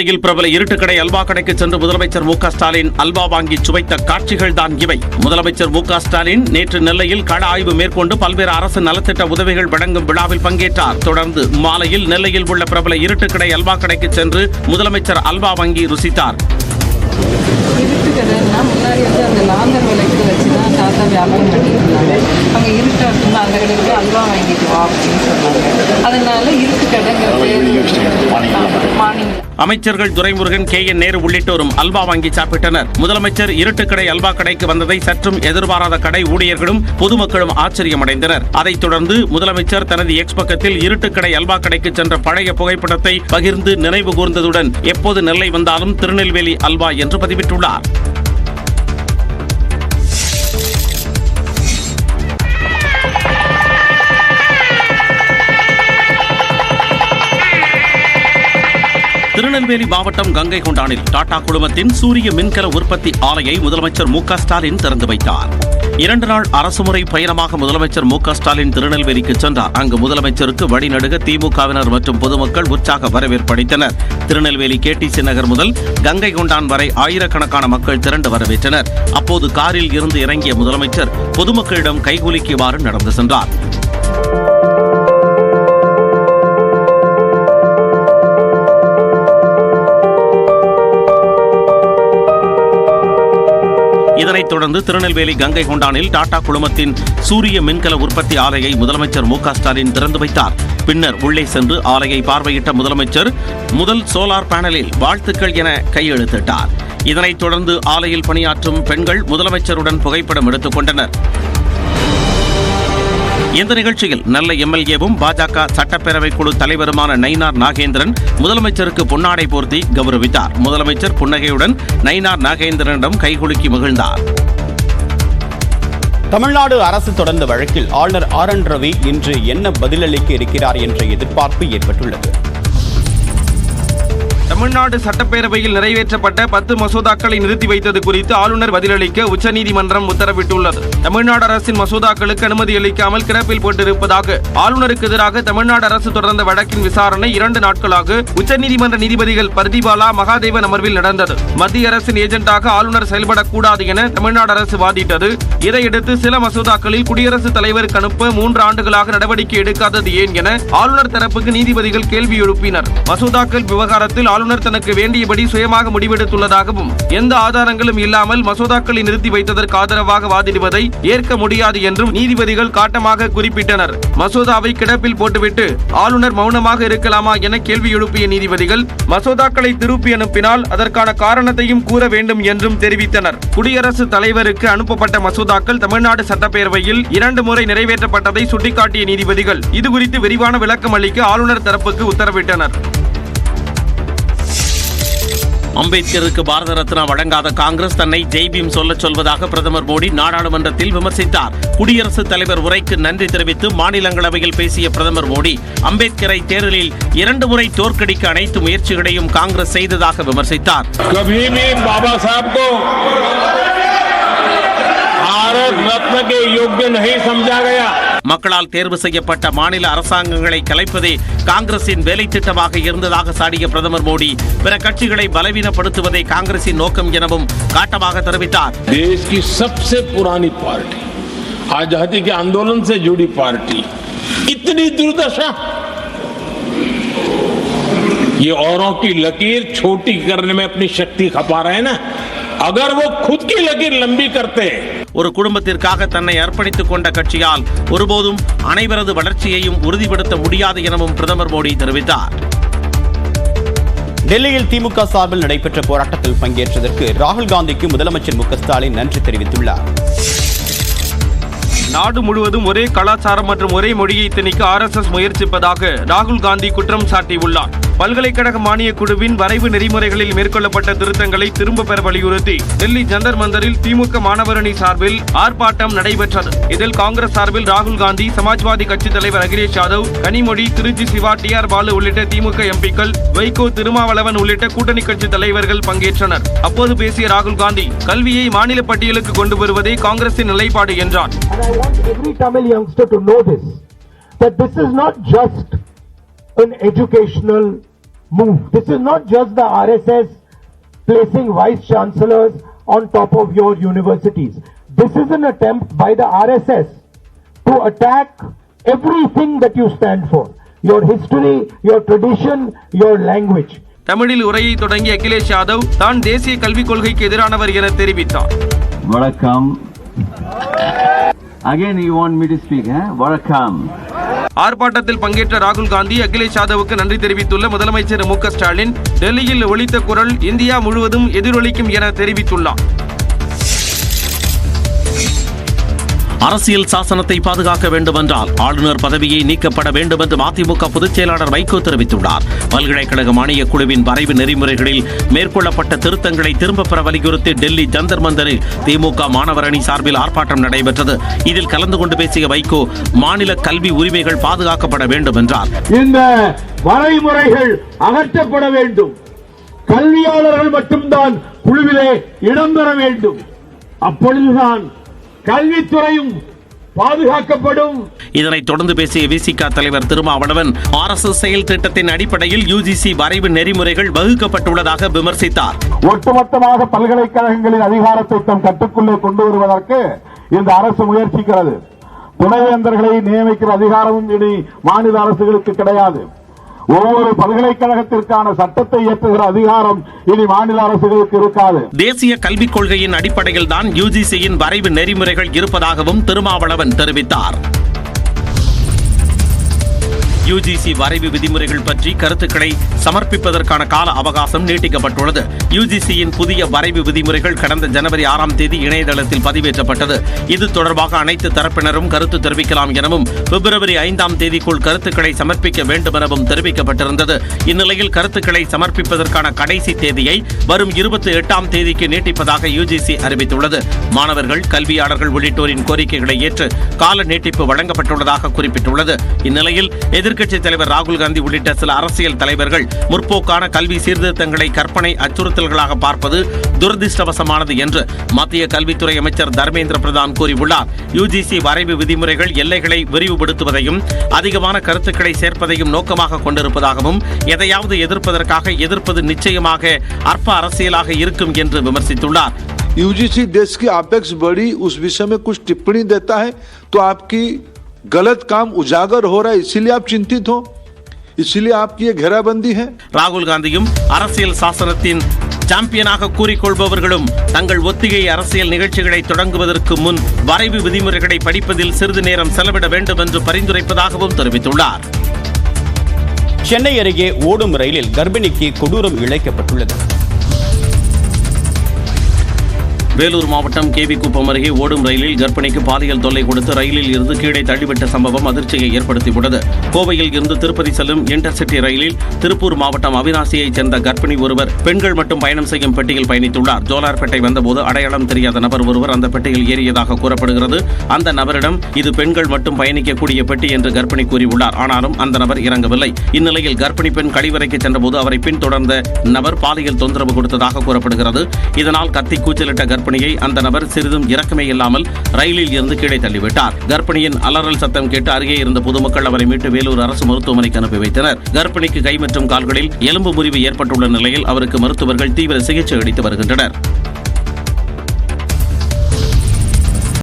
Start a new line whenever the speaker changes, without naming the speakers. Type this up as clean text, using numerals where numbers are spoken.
திருநெல்வேலியில் பிரபல இருட்டுக்கடை அல்வா கடைக்கு சென்று முதலமைச்சர் மு க ஸ்டாலின் அல்வா வாங்கி சுவைத்த காட்சிகள் தான் இவை. முதலமைச்சர் மு க ஸ்டாலின் நேற்று நெல்லையில் கள ஆய்வு மேற்கொண்டு பல்வேறு அரசு நலத்திட்ட உதவிகள் வழங்கும் விழாவில் பங்கேற்றார். தொடர்ந்து மாலையில் நெல்லையில் உள்ள பிரபல இருட்டுக்கடை அல்வா கடைக்கு சென்று முதலமைச்சர் அல்வா வாங்கி ருசித்தார்.
இருட்டுக்கடைன்னா முன்னாடி அந்த லாந்தர் விலைக்கு வச்சு தான் தாத்தா வியாபாரம் பண்ணிட்டு இருந்தாங்க. அவங்க இருட்டாக இருக்கும்போது அந்த கடைக்கு அல்வா வாங்கிட்டு வா அப்படின்னு சொன்னாங்க. அதனால இருட்டுக்கடைங்கிற மார்னிங்.
அமைச்சர்கள் துரைமுருகன், கே என் நேரு உள்ளிட்டோரும் அல்வா வாங்கி சாப்பிட்டனர். முதலமைச்சர் இருட்டுக்கடை அல்வா கடைக்கு வந்ததை சற்றும் எதிர்பாராத கடை ஊழியர்களும் பொதுமக்களும் ஆச்சரியமடைந்தனர். அதைத் தொடர்ந்து முதலமைச்சர் தனது எக்ஸ் பக்கத்தில் இருட்டுக்கடை அல்வா கடைக்கு சென்ற பழைய புகைப்படத்தை பகிர்ந்து நினைவு கூர்ந்ததுடன் எப்போது நெல்லை வந்தாலும் திருநெல்வேலி அல்வா என்று பதிவிட்டுள்ளார். திருநெல்வேலி மாவட்டம் கங்கை கொண்டானில் டாடா குழுமத்தின் சூரிய மின்கல உற்பத்தி ஆலையை முதலமைச்சர் மு க ஸ்டாலின் திறந்து வைத்தார். 2 நாள் அரசுமுறை பயணமாக முதலமைச்சர் மு க ஸ்டாலின் திருநெல்வேலிக்கு சென்றார். அங்கு முதலமைச்சருக்கு வழிநடுக திமுகவினர் மற்றும் பொதுமக்கள் உற்சாக வரவேற்பளித்தனர். திருநெல்வேலி கேடிசி நகர் முதல் கங்கை கொண்டான் வரை ஆயிரக்கணக்கான மக்கள் திரண்டு வரவேற்றனர். அப்போது காரில் இருந்து இறங்கிய முதலமைச்சர் பொதுமக்களிடம் கைகுலுக்கியவாறு நடந்து சென்றார். இதனைத் தொடர்ந்து திருநெல்வேலி கங்கை கொண்டானில் டாடா குழுமத்தின் சூரிய மின்கல உற்பத்தி ஆலையை முதலமைச்சர் மு க ஸ்டாலின் திறந்து வைத்தார். பின்னர் உள்ளே சென்று ஆலையை பார்வையிட்ட முதலமைச்சர் முதல் சோலார் பேனலில் வாழ்த்துக்கள் என கையெழுத்திட்டார். இதனைத் தொடர்ந்து ஆலையில் பணியாற்றும் பெண்கள் முதலமைச்சருடன் புகைப்படம் எடுத்துக் கொண்டனர். இந்த நிகழ்ச்சியில் நல்ல எம்எல்ஏவும் பாஜக சட்டப்பேரவை குழு தலைவருமான நயினார் நாகேந்திரன் முதலமைச்சருக்கு பொன்னாடை போர்த்தி கௌரவித்தார். முதலமைச்சர் புன்னகையுடன் நயினார் நாகேந்திரனிடம் கைகுலுக்கி மகிழ்ந்தார்.
தமிழ்நாடு அரசு தொடர்ந்த வழக்கில் ஆளுநர் ஆர் என் ரவி இன்று என்ன பதிலளிக்க இருக்கிறார் என்ற எதிர்பார்ப்பு ஏற்பட்டுள்ளது.
தமிழ்நாடு சட்டப்பேரவையில் நிறைவேற்றப்பட்ட 10 மசோதாக்களை நிறுத்தி வைத்தது குறித்து ஆளுநர் பதிலளிக்க உச்சநீதிமன்றம் உத்தரவிட்டுள்ளது. தமிழ்நாடு அரசின் மசோதாக்களுக்கு அனுமதி அளிக்காமல் கிடப்பில் போட்டிருப்பதாக ஆளுநருக்கு எதிராக தமிழ்நாடு அரசு தொடர்ந்த வழக்கின் விசாரணை 2 நாட்களாக உச்சநீதிமன்ற நீதிபதிகள் பர்திபாலா, மகாதேவன் அமர்வில் நடந்தது. மத்திய அரசின் ஏஜென்டாக ஆளுநர் செயல்படக்கூடாது என தமிழ்நாடு அரசு வாதிட்டது. இதையடுத்து சில மசோதாக்களில் குடியரசுத் தலைவருக்கு அனுப்ப 3 ஆண்டுகளாக நடவடிக்கை எடுக்காதது ஏன் என ஆளுநர் தரப்புக்கு நீதிபதிகள் கேள்வி எழுப்பினர். மசோதாக்கள் விவகாரத்தில் ஆளுநர் தனக்கு வேண்டியபடி சுயமாக முடிவெடுத்துள்ளதாகவும் எந்த ஆதாரங்களும் இல்லாமல் மசோதாக்களை நிறுத்தி வைத்ததற்கு ஆதரவாக வாதிடுவதை ஏற்க முடியாது என்றும் நீதிபதிகள் காட்டமாக குறிப்பிட்டனர். மசோதாவை கிடப்பில் போட்டுவிட்டு ஆளுநர் மௌனமாக இருக்கலாமா என கேள்வி எழுப்பிய நீதிபதிகள் மசோதாக்களை திருப்பி அனுப்பினால் அதற்கான காரணத்தையும் கூற வேண்டும் என்றும் தெரிவித்தனர். குடியரசுத் தலைவருக்கு அனுப்பப்பட்ட மசோதாக்கள் தமிழ்நாடு சட்டப்பேரவையில் 2 முறை நிறைவேற்றப்பட்டதை சுட்டிக்காட்டிய நீதிபதிகள் இதுகுறித்து விரிவான விளக்கம் அளிக்க ஆளுநர் தரப்புக்கு உத்தரவிட்டனர்.
அம்பேத்கருக்கு பாரத ரத்னா வழங்காத காங்கிரஸ் தன்னை ஜெய்பீம் சொல்லச் சொல்வதாக பிரதமர் மோடி நாடாளுமன்றத்தில் விமர்சித்தார். குடியரசுத் தலைவர் உரைக்கு நன்றி தெரிவித்து மாநிலங்களவையில் பேசிய பிரதமர் மோடி அம்பேத்கரை தேர்தலில் 2 முறை தோற்கடிக்க அனைத்து முயற்சிகளையும் காங்கிரஸ் செய்ததாக விமர்சித்தார். மக்களால் தேர்வு செய்யப்பட்ட மாநில அரசாங்கங்களை கலைப்பதே காங்கிரசின் வேலை திட்டமாக இருந்ததாக சாடிய பிரதமர் மோடி பிற கட்சிகளை பலவீனப்படுத்துவதே காங்கிரசின் நோக்கம் எனவும் காட்டமாக தெரிவித்தார்.
देश की सबसे पुरानी पार्टी, आजादी के आंदोलन से जुड़ी पार्टी, इतनी दुर्दशा, ये औरों की लकीर छोटी करने में अपनी शक्ति खपा रहे हैं ना. अगर वो खुद की लकीर लंबी करते
ஒரு குடும்பத்திற்காக தன்னை அர்ப்பணித்துக் கொண்ட கட்சியால் ஒருபோதும் அனைவரது வளர்ச்சியையும் உறுதிப்படுத்த முடியாது எனவும் பிரதமர் மோடி தெரிவித்தார்.
டெல்லியில் திமுக சார்பில் நடைபெற்ற போராட்டத்தில் பங்கேற்றதற்கு ராகுல் காந்திக்கு முதலமைச்சர் மு க ஸ்டாலின் நன்றி தெரிவித்துள்ளார்.
நாடு முழுவதும் ஒரே கலாச்சாரம் மற்றும் ஒரே மொழியை திணிக்க RSS முயற்சிப்பதாக ராகுல் காந்தி குற்றம் சாட்டியுள்ளார். பல்கலைக்கழக மானிய குழுவின் வரைவு நெறிமுறைகளில் மேற்கொள்ளப்பட்ட திருத்தங்களை திரும்ப பெற வலியுறுத்தி டெல்லி ஜந்தர் மந்தரில் திமுக மாணவரணி சார்பில் ஆர்ப்பாட்டம் நடைபெற்றது. இதில் காங்கிரஸ் சார்பில் ராகுல் காந்தி, சமாஜ்வாதி கட்சி தலைவர் அகிலேஷ் யாதவ், கனிமொழி, திருச்சி சிவா, TR பாலு உள்ளிட்ட திமுக எம்பிக்கள், வைகோ, திருமாவளவன் உள்ளிட்ட கூட்டணி கட்சி தலைவர்கள் பங்கேற்றனர். அப்போது பேசிய ராகுல் காந்தி கல்வியை மாநில பட்டியலுக்கு கொண்டு வருவதே காங்கிரசின் நிலைப்பாடு என்றார்.
Every Tamil youngster to know this, that this is not just an educational move. This is not just the RSS placing vice chancellors on top of your universities. This is an attempt by the RSS to attack everything that you stand for. Your history, your tradition, your language.
தமிழில் உரையை தொடங்கிய அகிலேஷ் யாதவ் தான் தேசிய கல்விக் கொள்கைக்கு எதிரானவர் என தெரிவித்தார்.
வணக்கம். Again you want me to speak, வணக்கம்.
ஆர்ப்பாட்டத்தில் பங்கேற்ற ராகுல் காந்தி அகிலேஷ் யாதவுக்கு நன்றி தெரிவித்துள்ள முதலமைச்சர் மு க ஸ்டாலின் டெல்லியில் ஒலித்த குரல் இந்தியா முழுவதும் எதிரொலிக்கும் என தெரிவித்துள்ளார்.
அரசியல் சாசனத்தை பாதுகாக்க வேண்டுமென்றால் ஆளுநர் பதவியை நீக்கப்பட வேண்டும் என்று மதிமுக பொதுச் செயலாளர் வைகோ தெரிவித்துள்ளார். பல்கலைக்கழக மானியக் குழுவின் வரைவு நெறிமுறைகளில் மேற்கொள்ளப்பட்ட திருத்தங்களை திரும்பப் பெற வலியுறுத்தி டெல்லி ஜந்தர் மந்தரில் திமுக மாணவர் அணி சார்பில் ஆர்ப்பாட்டம் நடைபெற்றது. இதில் கலந்து கொண்டு பேசிய வைகோ மாநில கல்வி உரிமைகள் பாதுகாக்கப்பட வேண்டும் என்றார்.
இந்த வரைமுறைகள் அகற்றப்பட வேண்டும். கல்வியாளர்கள் மட்டும்தான் குழுவிலே இடம்பெற வேண்டும். அப்பொழுதுதான் கல்வித்துறையும் பாதுகாக்கப்படும்.
இதனைத் தொடர்ந்து பேசிய விசிக தலைவர் திருமாவளவன் RSS செயல் திட்டத்தின் அடிப்படையில் UGC வரைவு நெறிமுறைகள் வகுக்கப்பட்டுள்ளதாக விமர்சித்தார்.
ஒட்டுமொத்தமாக பல்கலைக்கழகங்களின் அதிகாரத்தை தம் கட்டுக்குள்ளே கொண்டு வருவதற்கு இந்த அரசு முயற்சிக்கிறது. துணைவேந்தர்களை நியமிக்கிற அதிகாரமும் இனி மாநில அரசுகளுக்கு கிடையாது. ஒவ்வொரு பல்கலைக்கழகத்திற்கான சட்டத்தை இயற்றுகிற அதிகாரம் இனி மாநில அரசுகளுக்கு இருக்காது.
தேசிய கல்விக் கொள்கையின் அடிப்படையில் தான் UGCயின் வரைவு நெறிமுறைகள் இருப்பதாகவும் திருமாவளவன் தெரிவித்தார். UGC வரைவு விதிமுறைகள் பற்றி கருத்துக்களை சமர்ப்பிப்பதற்கான கால அவகாசம் நீட்டிக்கப்பட்டுள்ளது. UGCயின் புதிய வரைவு விதிமுறைகள் கடந்த ஜனவரி 6ஆம் தேதி இணையதளத்தில் பதிவேற்றப்பட்டது. இது தொடர்பாக அனைத்து தரப்பினரும் கருத்து தெரிவிக்கலாம் எனவும் பிப்ரவரி 5ஆம் தேதிக்குள் கருத்துக்களை சமர்ப்பிக்க வேண்டும் எனவும் தெரிவிக்கப்பட்டிருந்தது. இந்நிலையில் கருத்துக்களை சமர்ப்பிப்பதற்கான கடைசி தேதியை வரும் 28ஆம் தேதிக்கு நீட்டிப்பதாக UGC அறிவித்துள்ளது. மாணவர்கள், கல்வியாளர்கள் உள்ளிட்டோரின் கோரிக்கைகளை ஏற்று கால நீட்டிப்பு வழங்கப்பட்டுள்ளதாக குறிப்பிட்டுள்ளது. இந்நிலையில் எதிர்க்கட்சித் தலைவர் ராகுல் காந்தி உள்ளிட்ட சில அரசியல் தலைவர்கள் முற்போக்கான கல்வி சீர்திருத்தங்களை கற்பனை அச்சுறுத்தல்களாக பார்ப்பது துரதிருஷ்டவசமானது என்று மத்திய கல்வித்துறை அமைச்சர் தர்மேந்திர பிரதான் கூறியுள்ளார். UGC வரைவு விதிமுறைகள் எல்லைகளை விரிவுபடுத்துவதையும் அதிகமான கருத்துக்களை சேர்ப்பதையும் நோக்கமாக கொண்டிருப்பதாகவும் எதையாவது எதிர்ப்பதற்காக எதிர்ப்பது நிச்சயமாக அற்ப அரசியலாக இருக்கும் என்று விமர்சித்துள்ளார்.
UGC देश की अपेक्स बड़ी उस विषय में कुछ टिप्पणी देता है तो आपकी गलत काम उजागर हो रहा है, इसीलिए आप चिंतित हो, इसीलिए आपकी ये घेराबंदी है.
ராகுல் காந்தியும் அரசியல் சாசனத்தின் சாம்பியனாக கூறிக்கொள்பவர்களும் தங்கள் ஒத்திகை அரசியல் நிகழ்ச்சிகளை தொடங்குவதற்கு முன் வரைவு விதிமுறைகளை படிப்பதில் சிறிது நேரம் செலவிட வேண்டும் என்று பரிந்துரைப்பதாகவும் தெரிவித்துள்ளார்.
சென்னை அருகே ஓடும் ரயிலில் கர்ப்பிணிக்கு கொடூரம் இழைக்கப்பட்டுள்ளது.
வேலூர் மாவட்டம் கேவி குப்பம் அருகே ஓடும் ரயிலில் கர்ப்பிணிக்கு பாலியல் தொல்லை கொடுத்து ரயிலில் இருந்து கீழே தள்ளிவிட்ட சம்பவம் அதிர்ச்சியை ஏற்படுத்தியுள்ளது. கோவையில் இருந்து திருப்பதி செல்லும் இன்டர்சிட்டி ரயிலில் திருப்பூர் மாவட்டம் அவினாசியைச் சேர்ந்த கர்ப்பிணி ஒருவர் பெண்கள் மட்டும் பயணம் செய்யும் பெட்டியில் பயணித்துள்ளார். ஜோலார்பேட்டை வந்தபோது அடையாளம் தெரியாத நபர் ஒருவர் அந்த பெட்டியில் ஏறியதாக கூறப்படுகிறது. அந்த நபரிடம் இது பெண்கள் மட்டும் பயணிக்கக்கூடிய பெட்டி என்று கர்ப்பிணி கூறியுள்ளார். ஆனாலும் அந்த நபர் இறங்கவில்லை. இந்நிலையில் கர்ப்பிணி பெண் கழிவறைக்கு சென்றபோது அவரை பின்தொடர்ந்த நபர் பாலியல் தொந்தரவு கொடுத்ததாக கூறப்படுகிறது. இதனால் கத்தி கூச்சலிட்ட கர்ப்பிணியை அந்த நபர் சிறிதும் இரக்கமே இல்லாமல் ரயிலில் இருந்து கீழே தள்ளிவிட்டார். கர்ப்பிணியின் அலறல் சத்தம் கேட்டு அருகே இருந்த பொதுமக்கள் அவரை மீட்டு வேலூர் அரசு மருத்துவமனைக்கு அனுப்பி வைத்தனர். கர்ப்பிணிக்கு கை மற்றும் கால்களில் எலும்பு முறிவு ஏற்பட்டுள்ள நிலையில் அவருக்கு மருத்துவர்கள் தீவிர சிகிச்சை அளித்து வருகின்றனர்.